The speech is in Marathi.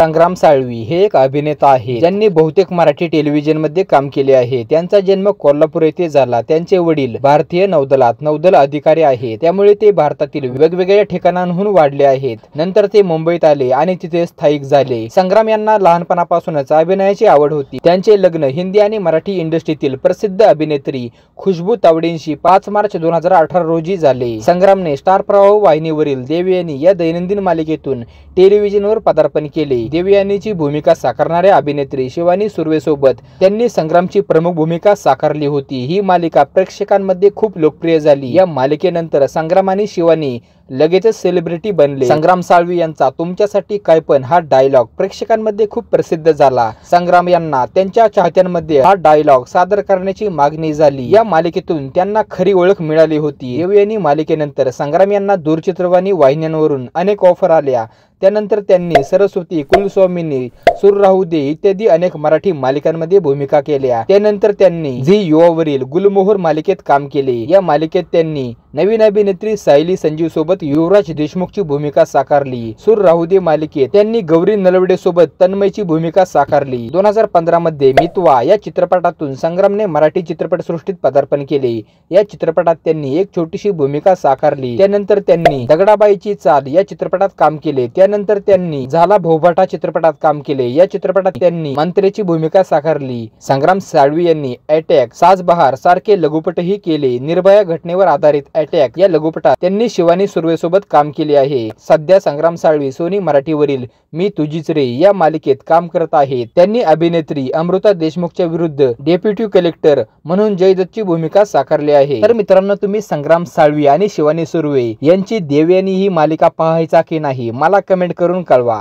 संग्राम साळवी हे एक अभिनेता आहे ज्यांनी बहुतेक मराठी टेलिव्हिजन मध्ये काम केले आहे। त्यांचा जन्म कोल्हापूर येथे झाला। त्यांचे वडील भारतीय नौदलात नौदल अधिकारी आहेत, त्यामुळे ते भारतातील वेगवेगळ्या ठिकाणांहून वाढले आहेत। नंतर ते मुंबईत आले आणि तिथे स्थायिक झाले। संग्राम यांना लहानपणापासूनच अभिनयाची आवड होती। त्यांचे लग्न हिंदी आणि मराठी इंडस्ट्रीतील प्रसिद्ध अभिनेत्री खुशबू तावडेंशी 5 मार्च 2018 रोजी झाले। संग्रामने स्टार प्रवाह वाहिनीवरील देवयानी या दैनंदिन मालिकेतून टेलिव्हिजनवर पदार्पण केले। देवयानीची भूमिका साकारणाऱ्या अभिनेत्री शिवानी सुर्वे सोबत त्यांनी संग्रामची प्रमुख भूमिका साकारली होती। ही मालिका प्रेक्षकांमध्ये खूप लोकप्रिय झाली। या मालिकेनंतर संग्राम आणि शिवानी लगेचच सेलिब्रिटी बनले। संग्राम साळवी यांचा तुमच्यासाठी काय पण हा डायलॉग प्रेक्षकांमध्ये खूप प्रसिद्ध झाला। संग्राम यांना त्यांच्या चाहत्यांमध्ये हा डायलॉग सादर करण्याची मागणी झाली। या मालिकेतून त्यांना खरी ओळख मिळाली होती। देवयानी मालिकेनंतर संग्राम यांना दूरचित्रवाणी वाहिन्यांवरून अनेक ऑफर आल्या। त्यानंतर त्यांनी सरस्वती, कुलस्वामिनी, सूर राहू दे इत्यादी अनेक मराठी मालिकांमध्ये भूमिका केल्या। त्यानंतर त्यांनी झी युवावरील गुलमोहर मालिकेत काम केले। या मालिकेत त्यांनी नवीन अभिनेत्री सायली संजीव सोबत युवराज देशमुखची भूमिका साकारली। सूर राहू दे मालिकेत त्यांनी गौरी नलवडे सोबत तन्मयची भूमिका साकारली। 2015 मध्ये मितवा या चित्रपटातून संग्रामने मराठी चित्रपटसृष्टीत पदार्पण केले। या चित्रपटात त्यांनी एक छोटीशी भूमिका साकारली। त्यानंतर त्यांनी दगडाबाईची चाल या चित्रपटात काम केले। त्यानंतर त्यांनी झाला भोभाटा चित्रपटात काम केले। या चित्रपटात त्यांनी मंत्र्याची भूमिका साकारली। संग्राम साळवी यांनी अटॅक, साजबहार सारखे लघुपटही केले। निर्भया घटनेवर आधारित अटॅक या लघुपटात त्यांनी शिवानी सुर्वे सोबत काम केले आहे। सध्या संग्राम साळवी सोनी मराठीवरील मी तुझीच रे या मालिकेत काम करत आहेत। त्यांनी अभिनेत्री अमृता देशमुखच्या विरुद्ध डेप्युटी कलेक्टर म्हणून जयदत्तची भूमिका साकारली आहे। तर मित्रांनो, तुम्ही संग्राम साळवी आणि शिवानी सुर्वे यांची देवयानी ही मालिका पाहायचा की नाही मला कमेंट करून कळवा।